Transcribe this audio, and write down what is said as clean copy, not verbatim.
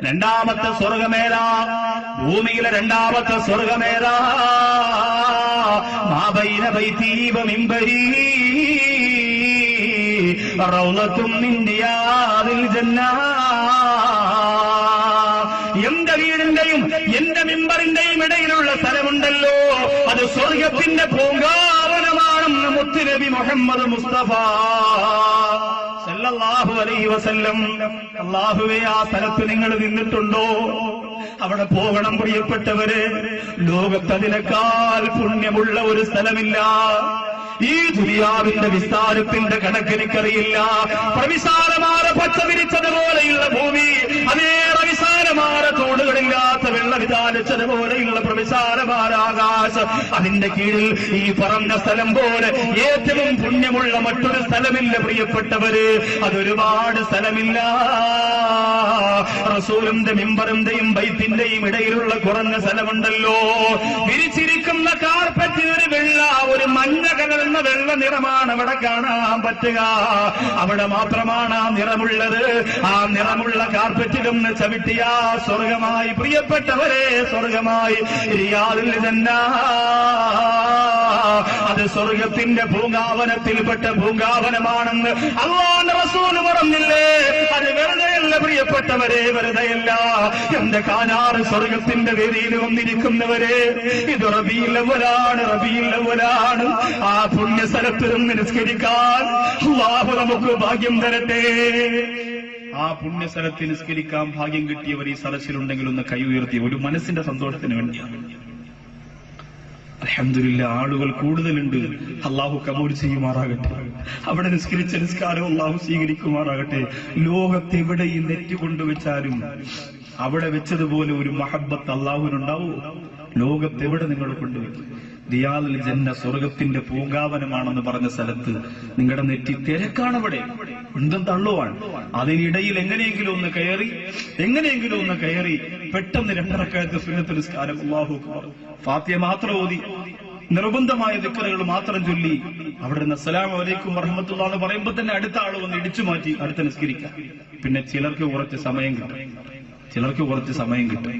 രണ്ടാമത്തെ സ്വർഗമേതാ? ഭൂമിയിലെ രണ്ടാമത്തെ സ്വർഗമേതാ? മാ ബൈന ബൈതി വ മിൻബരി റൗളത്തും മിൻ റിയാദിൽ ജന്ന. എന്റെ വീടിന്റെയും എന്റെ മിമ്പറിന്റെയും ഇടയിലുള്ള സ്ഥലമുണ്ടല്ലോ, അത് സ്വർഗത്തിന്റെ പൂങ്കാവനമാണെന്ന് മുത്തുനബി മുഹമ്മദ് മുസ്തഫ സല്ലല്ലാഹു അലൈഹി വസല്ലം. അല്ലാഹുവേ, ആ സ്ഥലത്ത് നിങ്ങൾ നിന്നിട്ടുണ്ടോ? അവിടെ പോകണം പ്രിയപ്പെട്ടവര്. ലോകത്തതിനേക്കാൾ പുണ്യമുള്ള ഒരു സ്ഥലമില്ല. ഈ ദുനിയാവിന്റെ വിസ്താരത്തിന്റെ കണക്കെനിക്കറിയില്ല. പ്രവിശാലമായ പച്ച വിരിച്ചതുപോലെയുള്ള ഭൂമി, അതേറെ വിശാലമായ തോടുകളില്ലാത്ത വെള്ള വിധാനിച്ചതുപോലെയുള്ള പ്രവിശാലമായ ആകാശം, അതിന്റെ കീഴിൽ ഈ പറഞ്ഞ സ്ഥലം പോലെ ഏറ്റവും പുണ്യമുള്ള മറ്റൊരു സ്ഥലമില്ല പ്രിയപ്പെട്ടവര്. അതൊരുപാട് സ്ഥലമില്ല. റസൂലിന്റെ മിമ്പറിന്റെയും ബൈത്തിന്റെയും ഇടയിലുള്ള കുറഞ്ഞ സ്ഥലമുണ്ടല്ലോ, വിരിച്ചിരിക്കുന്ന കാർപ്പറ്റ് ഒരു വെള്ള, ഒരു മഞ്ഞ കലർന്ന വെള്ള നിറമാണ് അവിടെ കാണാൻ പറ്റുക. അവിടെ മാത്രമാണ് ആ നിറമുള്ളത്. ആ നിറമുള്ള കാർപ്പറ്റിലൊന്ന് ചവിട്ടിയ സ്വർഗമായി പ്രിയപ്പെട്ടവരെ, സ്വർഗമായി. റിയാദിൽ ജന്ന, അത് സ്വർഗത്തിന്റെ പൂങ്കാവനത്തിൽപ്പെട്ട പൂങ്കാവനമാണെന്ന് അല്ലാഹുവിന്റെ റസൂൽ പറഞ്ഞില്ലേ? അത് വെറുതെയല്ല പ്രിയപ്പെട്ടവരെ, വെറുതെയല്ല. എന്റെ കാനാറ് സ്വർഗത്തിന്റെ വേദിയിൽ വന്നിരിക്കുന്നവരെ, ഇത് റബീഉൽ അവ്വലാണ്, റബീഉൽ അവ്വലാണ്. ആ പുണ്യ സ്ഥലത്ത് നിന്ന് നിസ്കരിക്കാൻ അല്ലാഹു നമുക്ക് ഭാഗ്യം തരട്ടെ. ആ പുണ്യ സ്ഥലത്ത് നിസ്കരിക്കാൻ ഭാഗ്യം കിട്ടിയവർ ഈ സദസ്സിലുണ്ടെങ്കിൽ ഒന്ന് കൈ ഉയർത്തി, ഒരു മനസ്സിന്റെ സന്തോഷത്തിന് വേണ്ടിയാണ്. അൽഹംദുലില്ലാ, ആളുകൾ കൂടുതലുണ്ട്. അള്ളാഹു കബൂൽ ചെയ്യുമാറാകട്ടെ. അവിടെ നിസ്കരിച്ച നിസ്കാരം അള്ളാഹു സ്വീകരിക്കുമാറാകട്ടെ. ലോകത്തെവിടെ ഈ നെറ്റ് കൊണ്ടുവച്ചാലും അവിടെ വെച്ചതുപോലെ ഒരു മഹബ്ബത്ത് അള്ളാഹുവിനുണ്ടാവൂ? ലോകത്തെവിടെ നിങ്ങൾ കൊണ്ടുവയ്ക്കും? റിയാദിൽ ജന്ന, സ്വർഗത്തിന്റെ പൂങ്കാവനമാണെന്ന് പറഞ്ഞ സ്ഥലത്ത് നിങ്ങളുടെ നെറ്റി തിരക്കാണവിടെ, എന്തും തള്ളുവാൻ. അതിനിടയിൽ എങ്ങനെയെങ്കിലും ഒന്ന് കയറി പെട്ടെന്ന് 2 റക്അത്ത് സുന്നത്ത് നിസ്കാരം, അല്ലാഹു അക്ബർ, ഫാത്തിഹ മാത്രം ഓതി, നിർബന്ധമായ ദിക്റുകൾ മാത്രം ചൊല്ലി അവിടെ നിന്ന് അസ്സലാമു അലൈക്കും വറഹ്മത്തുള്ളാഹി എന്ന് പറയുമ്പോൾ തന്നെ അടുത്ത ആൾ വന്ന് ഇടിച്ചു മാറ്റി അടുത്ത നിസ്കരിക്കാം. പിന്നെ ചിലർക്ക് കുറച്ച് സമയം കിട്ടും.